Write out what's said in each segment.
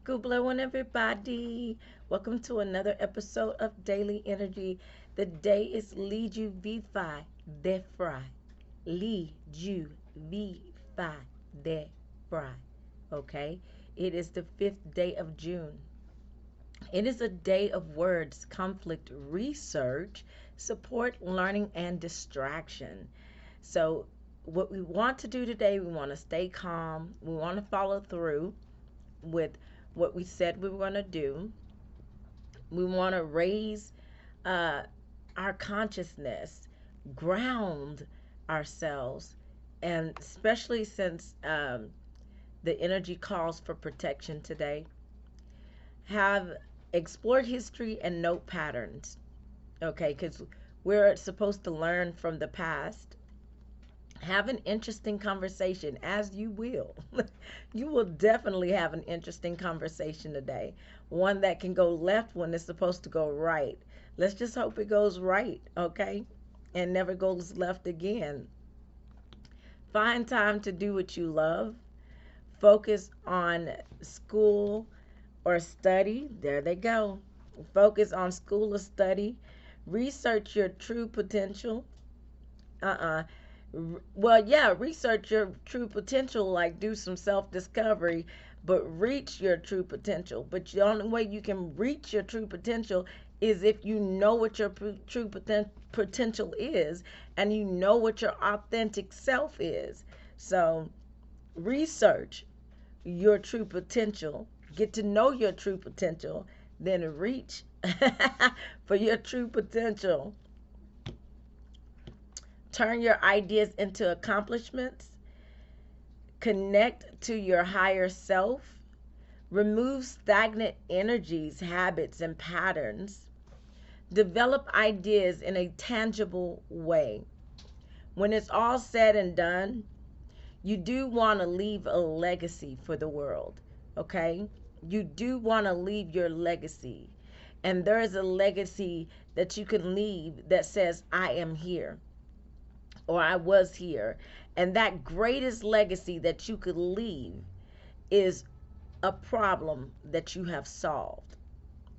Good blowing, everybody. Welcome to another episode of Daily Energy. The day is Li Ju Vi Fi De Fry. Li Ju Vi Fi De Fry. Okay? It is the 5th day of June. It is a day of words, conflict, research, support, learning, and distraction. So, what we want to do today, we want to stay calm. We want to follow through with what we said we were going to do. We want to raise uh, our consciousness, ground ourselves, and especially since the energy calls for protection today, have explored history and note patterns. Okay, because we're supposed to learn from the past. Have an interesting conversation, as you will. You will definitely have an interesting conversation today. One that can go left when it's supposed to go right. Let's just hope it goes right, okay? And never goes left again. Find time to do what you love. Focus on school or study. There they go. Focus on school or study. Research your true potential. Uh-uh. Well, yeah, research your true potential, like do some self discovery, but reach your true potential. But the only way you can reach your true potential is if you know what your true potential is and you know what your authentic self is. So, research your true potential, get to know your true potential, then reach for your true potential. Turn your ideas into accomplishments. Connect to your higher self. Remove stagnant energies, habits, and patterns. Develop ideas in a tangible way. When it's all said and done, you do want to leave a legacy for the world, okay? You do want to leave your legacy. And there is a legacy that you can leave that says, I am here, or I was here. And that greatest legacy that you could leave is a problem that you have solved.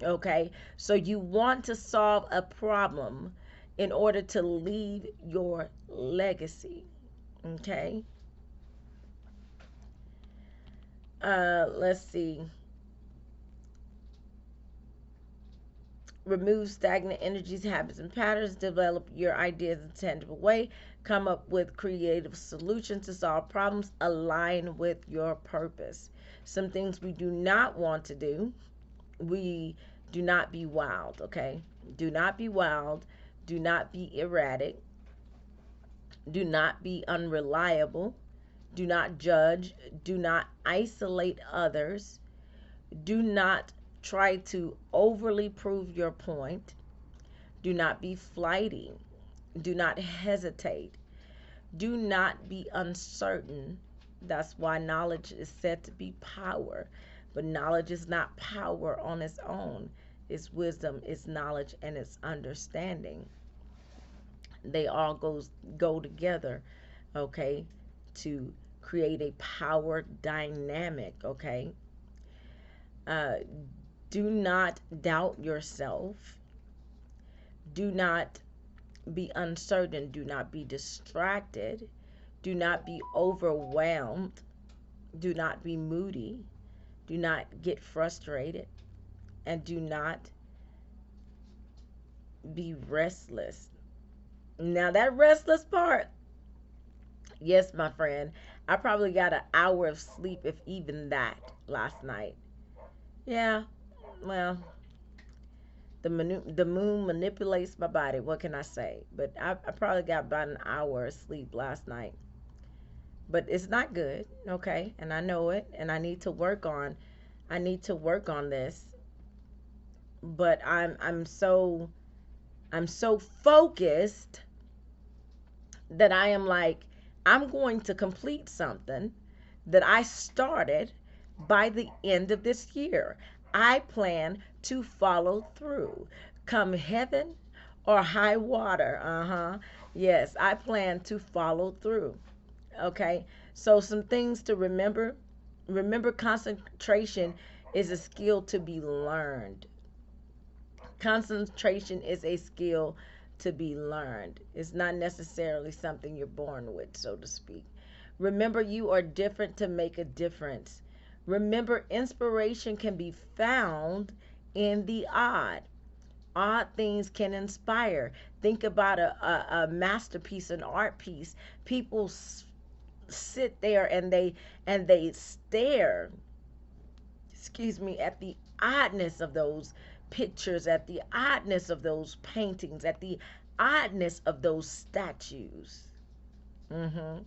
Okay? So you want to solve a problem in order to leave your legacy. Okay? Let's see. Remove stagnant energies, habits, and patterns. Develop your ideas in a tangible way. Come up with creative solutions to solve problems. Align with your purpose. Some things we do not want to do. We do not be wild, okay? Do not be wild. Do not be erratic. Do not be unreliable. Do not judge. Do not isolate others. Do not try to overly prove your point. Do not be flighty. Do not hesitate. Do not be uncertain. That's why knowledge is said to be power. But knowledge is not power on its own. It's wisdom, it's knowledge, and it's understanding. They all go together, okay, to create a power dynamic, okay? Uh, do not doubt yourself. Do not be uncertain. Do not be distracted. Do not be overwhelmed. Do not be moody. Do not get frustrated. And do not be restless. Now, that restless part, yes, my friend, I probably got an hour of sleep, if even that, last night. Yeah, well, the moon manipulates my body. What can I say? But I probably got about an hour of sleep last night. But it's not good, okay? And I know it, and I need to work on this. But I'm so focused that I am like, I'm going to complete something that I started by the end of this year. I plan to follow through. Come heaven or high water. Uh-huh. Yes, I plan to follow through. Okay? So some things to remember. Remember, concentration is a skill to be learned. Concentration is a skill to be learned. It's not necessarily something you're born with, so to speak. Remember, you are different to make a difference. Remember, inspiration can be found in the odd. Odd things can inspire. Think about a masterpiece, an art piece. People sit there and they stare, excuse me, at the oddness of those pictures, at the oddness of those paintings, at the oddness of those statues. hmm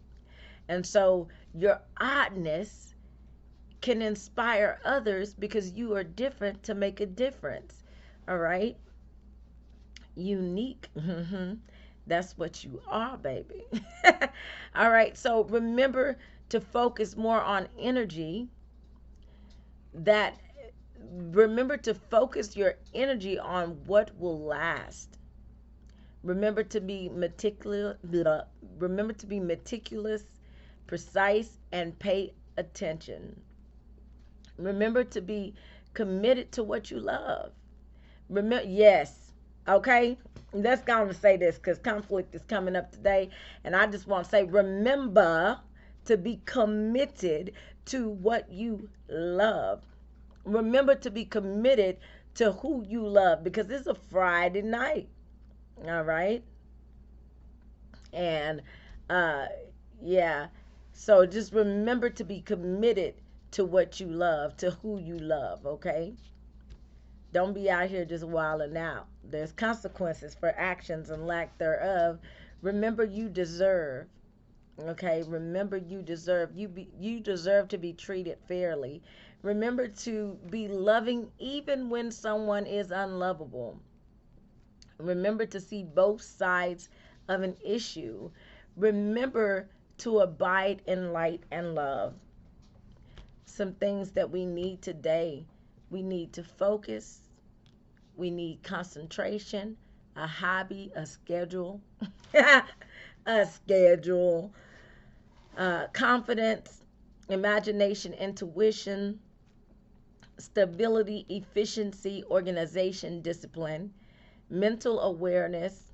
And so your oddness can inspire others because you are different to make a difference. All right? Unique. That's what you are, baby. All right. So remember to focus more on energy that remember to focus your energy on what will last. Remember to be meticulous, remember to be meticulous, precise, and pay attention. Remember to be committed to what you love. Remember, yes, okay. Let's go on and say this because conflict is coming up today, and I just want to say, remember to be committed to what you love. Remember to be committed to who you love because it's a Friday night. All right. And uh yeah. So just remember to be committed to what you love, to who you love, okay? Don't be out here just wilding out. There's consequences for actions and lack thereof. Remember you deserve. Okay, remember you deserve to be treated fairly. Remember to be loving even when someone is unlovable. Remember to see both sides of an issue. Remember to abide in light and love. Some things that we need today. We need to focus. We need concentration, a hobby, a schedule, a schedule, confidence, imagination, intuition, stability, efficiency, organization, discipline, mental awareness,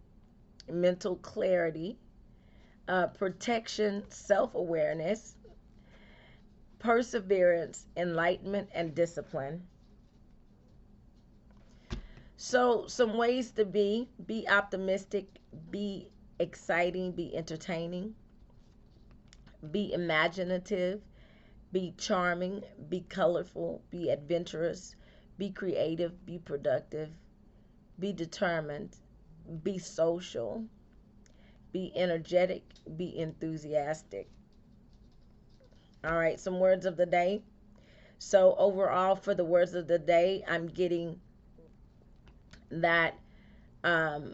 mental clarity, protection, self awareness, perseverance, enlightenment, and discipline. So, some ways to be optimistic, be exciting, be entertaining, be imaginative, be charming, be colorful, be adventurous, be creative, be productive, be determined, be social, be energetic, be enthusiastic. All right, some words of the day. So, overall, for the words of the day, I'm getting that um,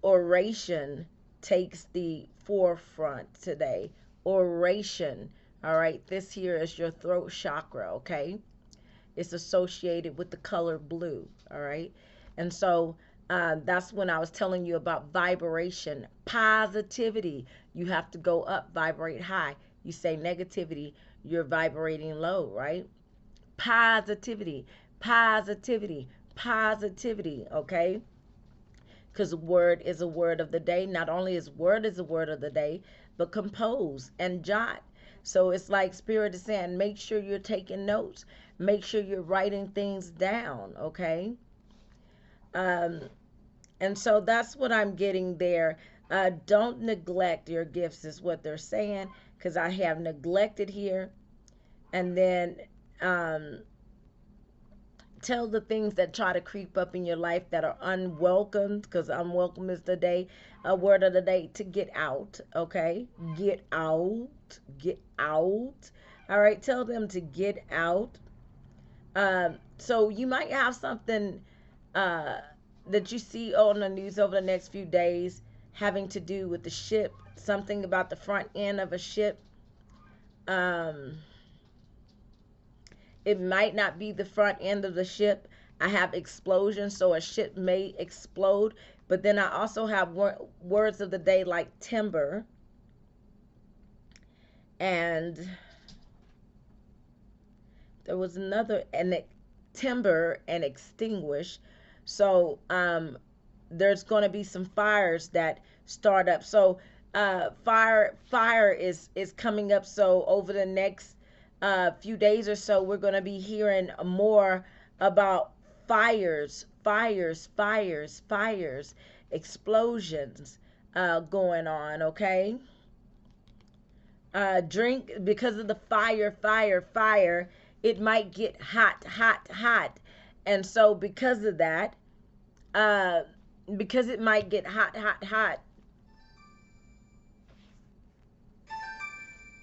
oration takes the forefront today. Oration. All right, this here is your throat chakra, okay? It's associated with the color blue, all right? And so that's when I was telling you about vibration, positivity. You have to go up, vibrate high. You say negativity, you're vibrating low, right? Positivity, positivity, positivity, okay? Because word is a word of the day. Not only is word a word of the day, but compose and jot. So it's like Spirit is saying, make sure you're taking notes. Make sure you're writing things down, okay? Um, and so that's what I'm getting there. Don't neglect your gifts, is what they're saying, because I have neglected here. And then um, tell the things that try to creep up in your life that are unwelcome, because unwelcome is the day, a word of the day, to get out, okay? Get out, get out. All right, tell them to get out. So you might have something uh, that you see on the news over the next few days having to do with the ship, something about the front end of a ship. Um, It might not be the front end of the ship. I have explosion, so a ship may explode. But then I also have words of the day like timber and There was another, and timber and extinguish. So there's going to be some fires that start up. So fire is coming up. So over the next few days or so, we're going to be hearing more about fires, explosions going on. Okay. Drink, because of the fire, it might get hot, and so because of that, uh because it might get hot.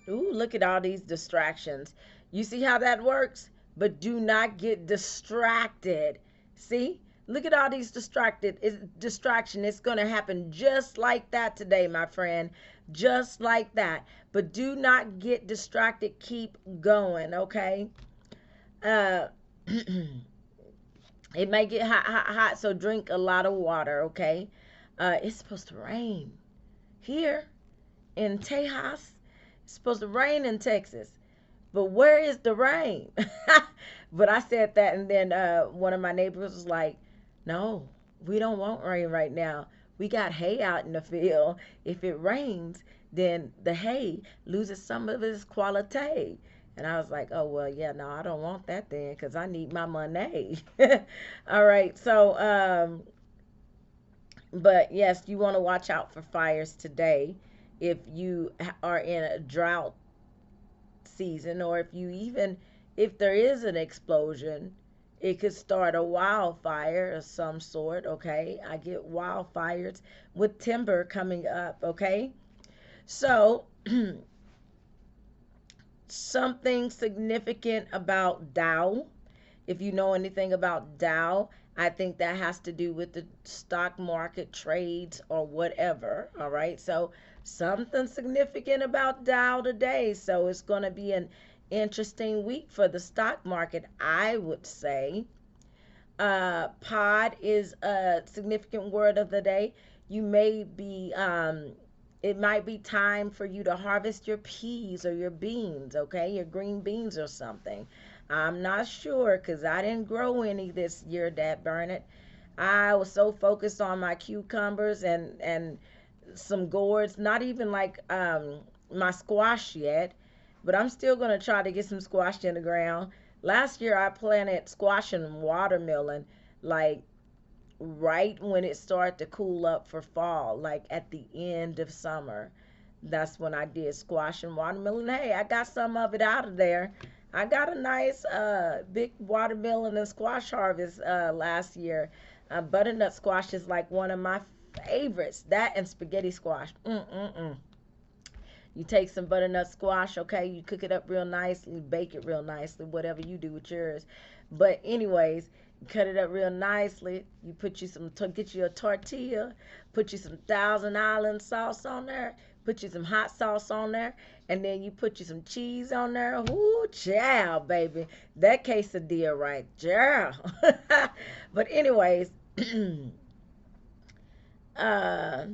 Ooh, look at all these distractions. You see how that works? But do not get distracted. See? Look at all these distraction. It's going to happen just like that today, my friend. Just like that. But do not get distracted. Keep going, okay? Uh it may get hot, so drink a lot of water, okay? It's supposed to rain here in Tejas. It's supposed to rain in Texas. But where is the rain? But I said that, and then one of my neighbors was like, no, we don't want rain right now. We got hay out in the field. If it rains, then the hay loses some of its quality. And I was like, oh, well, yeah, no, I don't want that then, because I need my money. All right, so, but yes, you want to watch out for fires today if you are in a drought season, or if there is an explosion, it could start a wildfire of some sort. Okay, I get wildfires with timber coming up. Okay, so something significant about Dow. If you know anything about Dow, I think that has to do with the stock market trades or whatever. All right. So something significant about Dow today. So it's going to be an interesting week for the stock market, I would say. Pod is a significant word of the day. You may be, it might be time for you to harvest your peas or your beans, okay? Your green beans or something. I'm not sure because I didn't grow any this year, Dad Burnett. I was so focused on my cucumbers and some gourds, not even like my squash yet, but I'm still going to try to get some squash in the ground. Last year I planted squash and watermelon like right when it started to cool up for fall, like at the end of summer. That's when I did squash and watermelon. Hey, I got some of it out of there. I got a nice big watermelon and squash harvest last year. Butternut squash is like one of my favorites. That and spaghetti squash. Mm-mm-mm. You take some butternut squash, okay? You cook it up real nicely, bake it real nicely, whatever you do with yours. But anyways, you cut it up real nicely. You put you some, get you a tortilla, put you some Thousand Island sauce on there, put you some hot sauce on there, and then you put you some cheese on there. Ooh, chow, baby. That quesadilla right there. But anyways, uh,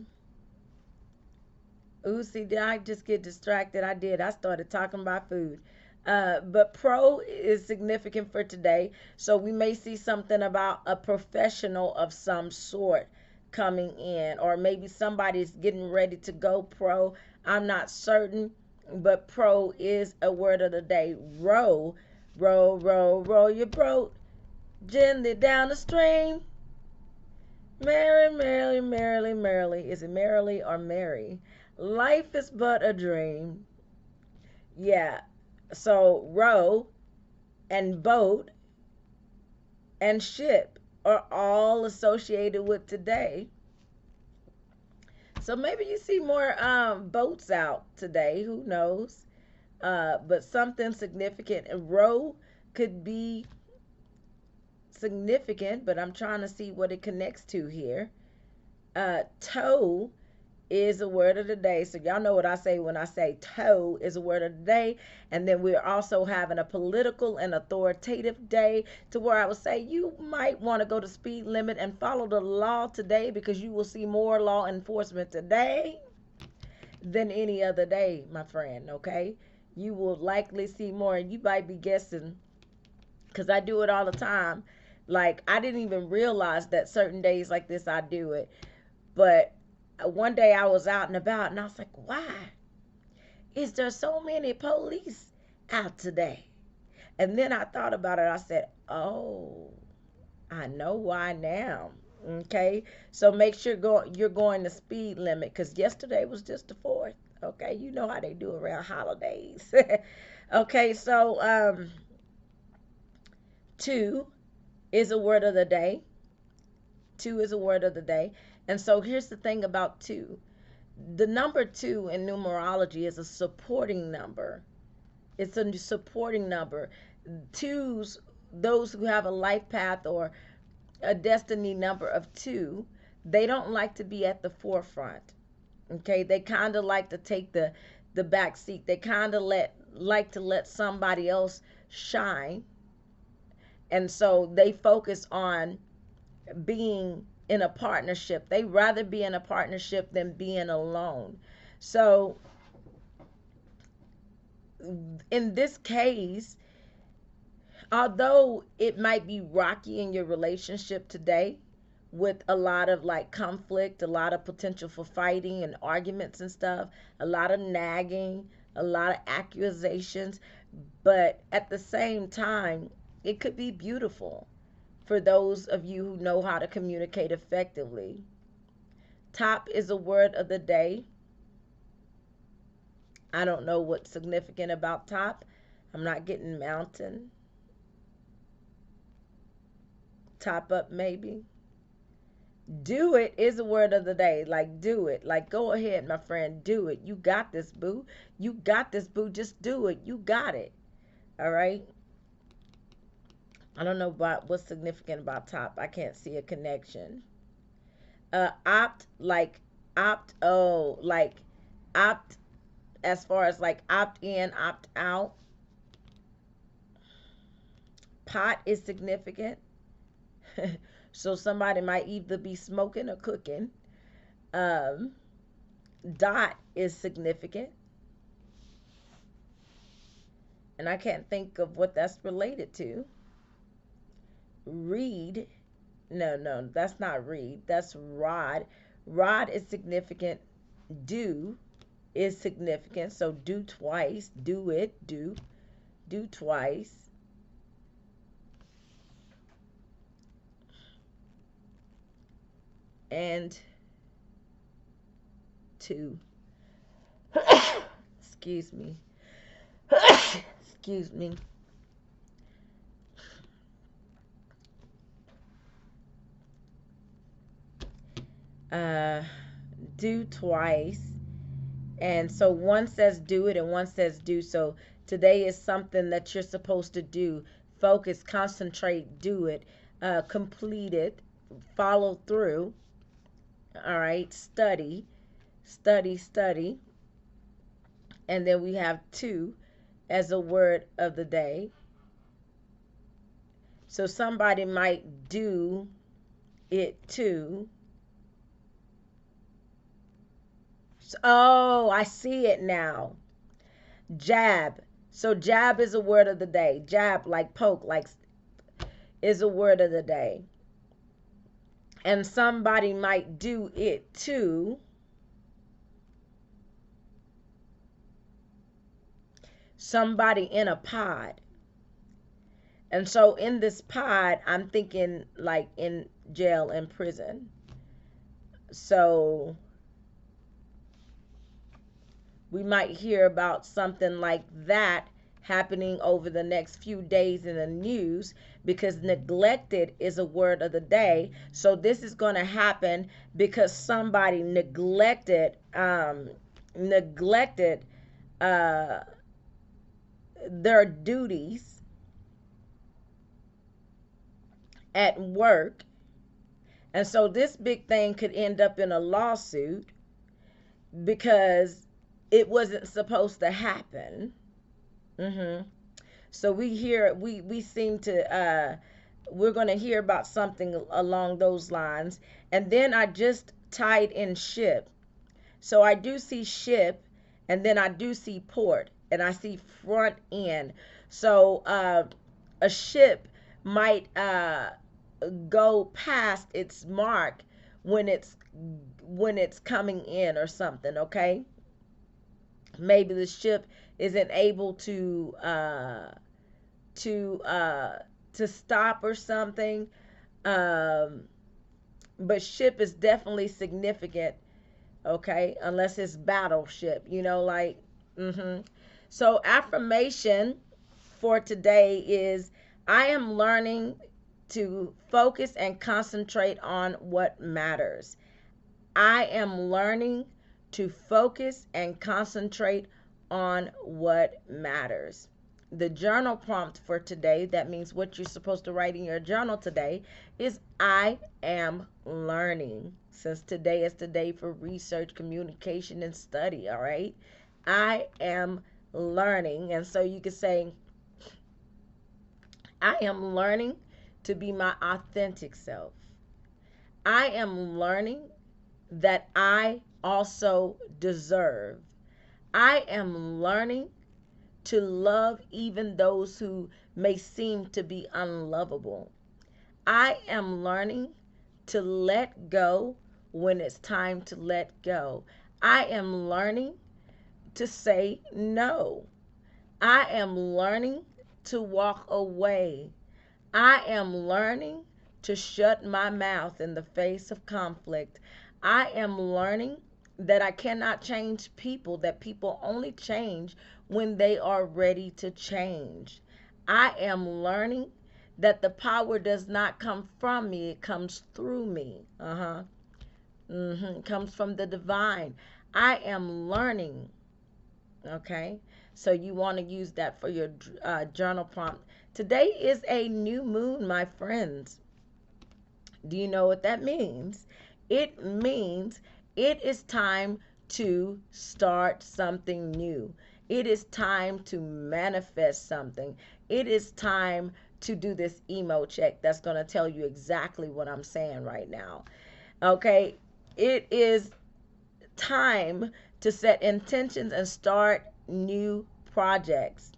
ooh, see, did I just get distracted? I did. I started talking about food. But pro is significant for today. So we may see something about a professional of some sort coming in, or maybe somebody's getting ready to go pro. I'm not certain, but pro is a word of the day. Row your boat gently down the stream. Merrily. Is it merrily or merry? Life is but a dream. Yeah. So row and boat and ship are all associated with today. So maybe you see more boats out today. Who knows? But something significant. And row could be significant, but I'm trying to see what it connects to here. Toe is a word of the day. So y'all know what I say when I say toe is a word of the day. And then we're also having a political and authoritative day, to where I would say you might want to go to speed limit and follow the law today, because you will see more law enforcement today than any other day, my friend. Okay, you will likely see more, and you might be guessing because I do it all the time. Like, I didn't even realize that certain days like this I do it. But one day I was out and about and I was like, why is there so many police out today? And then I thought about it. I said, oh, I know why now. Okay, so make sure you're going the speed limit, because yesterday was just the 4th. Okay, you know how they do around holidays. Okay, so two is a word of the day. Two is a word of the day. And so here's the thing about two. The number two in numerology is a supporting number. It's a supporting number. Twos, those who have a life path or a destiny number of two, they don't like to be at the forefront. Okay, they kind of like to take the back seat. They kind of like to let somebody else shine, and so they focus on being in a partnership. They rather be in a partnership than being alone. So in this case, although it might be rocky in your relationship today, with a lot of like conflict, a lot of potential for fighting and arguments and stuff, a lot of nagging, a lot of accusations, but at the same time, it could be beautiful for those of you who know how to communicate effectively. Top is a word of the day. I don't know what's significant about top. I'm not getting mountain. Top up, maybe. Do it is a word of the day. Like, do it. Like, go ahead, my friend. Do it. You got this, boo. You got this, boo. Just do it. You got it. All right. I don't know about what's significant about top. I can't see a connection. Opt, like opt. Oh, like opt. As far as like opt in, opt out. Pot is significant. So somebody might either be smoking or cooking. Um, Dot is significant. And I can't think of what that's related to. Read. No, that's not read. That's rod. Rod is significant. Do is significant. So do twice. Do it. Do twice. And two. Excuse me. Excuse me. Do twice. And so one says do it and one says do. So today is something that you're supposed to do. Focus, concentrate, do it, complete it, follow through. All right, study. And then we have two as a word of the day. So somebody might do it too. Oh, I see it now. Jab. So jab is a word of the day. Jab, like poke, like, is a word of the day. And somebody might do it too. Somebody in a pod. And so in this pod, I'm thinking like in jail and prison. So we might hear about something like that happening over the next few days in the news, because neglected is a word of the day. So this is going to happen because somebody neglected their duties at work. And so this big thing could end up in a lawsuit because it wasn't supposed to happen. So we seem to, we're going to hear about something along those lines. And then I just tied in ship. So I do see ship, and then I do see port, and I see front end. So A ship might go past its mark when it's coming in or something, okay? Maybe the ship isn't able to uh to stop or something. um but ship is definitely significant, okay, unless it's battleship, like. So affirmation for today is, I am learning to focus and concentrate on what matters. I am learning to focus and concentrate on what matters. The journal prompt for today, that means what you're supposed to write in your journal today, is I am learning. Since today is the day for research, communication, and study, all right? I am learning. And so you can say, I am learning to be my authentic self. I am learning that I also deserve. I am learning to love even those who may seem to be unlovable. I am learning to let go when it's time to let go. I am learning to say no. I am learning to walk away. I am learning to shut my mouth in the face of conflict. I am learning that I cannot change people, that people only change when they are ready to change. I am learning that the power does not come from me, it comes through me. It comes from the divine. I am learning. Okay, so you want to use that for your journal prompt. Today is a new moon, my friends. Do you know what that means? It means it is time to start something new. It is time to manifest something. It is time to do this emo check that's going to tell you exactly what I'm saying right now. Okay, it is time to set intentions and start new projects.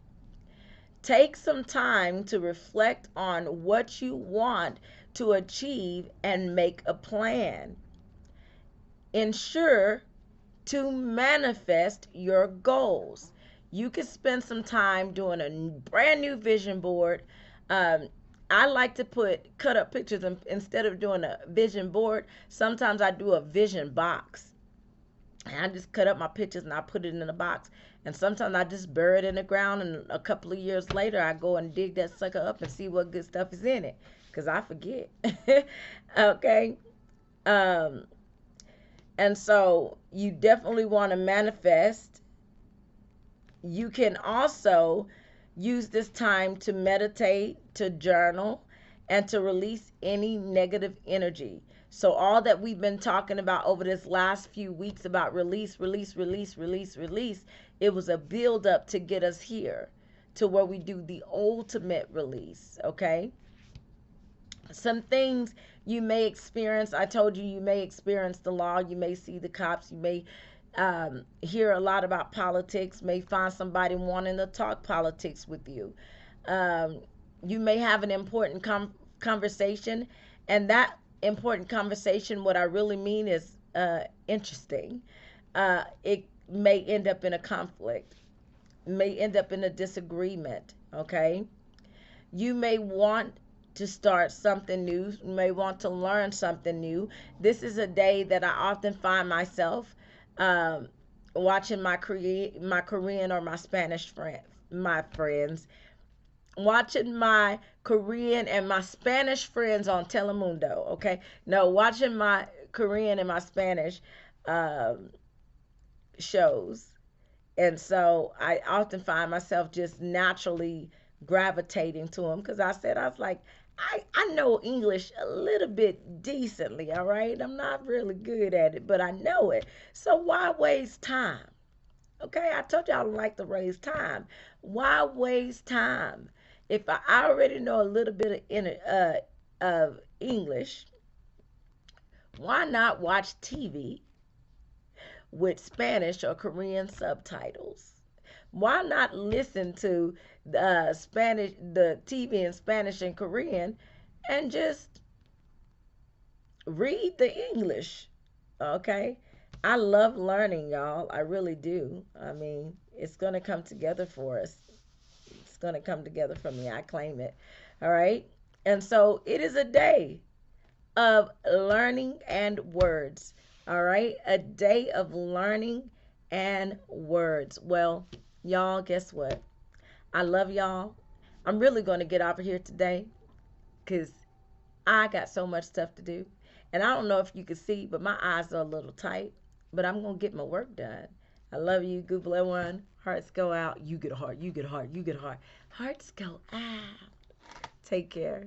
Take some time to reflect on what you want to achieve and make a plan. Ensure to manifest your goals. You can spend some time doing a brand new vision board. Um, I like to cut up pictures, and instead of doing a vision board, sometimes I do a vision box. And I just cut up my pictures and I put it in a box. And sometimes I just bury it in the ground, and a couple of years later I go and dig that sucker up and see what good stuff is in it, because I forget. Okay. Um, and so you definitely want to manifest. You can also use this time to meditate, to journal, and to release any negative energy. So, all that we've been talking about over this last few weeks about release, release, release, release, release, it was a build up to get us here to where we do the ultimate release, okay? Some things you may experience. I told you, you may experience the law, you may see the cops, you may hear a lot about politics, may find somebody wanting to talk politics with you. Um, you may have an important conversation, and that important conversation, what I really mean is interesting. It may end up in a conflict, may end up in a disagreement, okay? You may want to start something new, you may want to learn something new. This is a day that I often find myself um, watching my Korean or my Spanish my friends, watching my Korean and my Spanish friends on Telemundo. Okay, no, watching my Korean and my Spanish um, shows. And so I often find myself just naturally gravitating to them, because I was like, I know English a little bit decently, all right? I'm not really good at it, but I know it. So why waste time? Okay, I told you I don't like to waste time. Why waste time? If I already know a little bit of English, why not watch TV with Spanish or Korean subtitles? Why not listen to Spanish, the TV in Spanish and Korean, and just read the English? Okay. I love learning, y'all. I really do. I mean, it's going to come together for us. It's going to come together for me. I claim it. All right. And so it is a day of learning and words. All right. A day of learning and words. Well, y'all, guess what? I love y'all. I'm really going to get out of here today because I got so much stuff to do. And I don't know if you can see, but my eyes are a little tight. But I'm going to get my work done. I love you, Google everyone. Hearts go out. You get a heart. You get a heart. You get a heart. Hearts go out. Take care.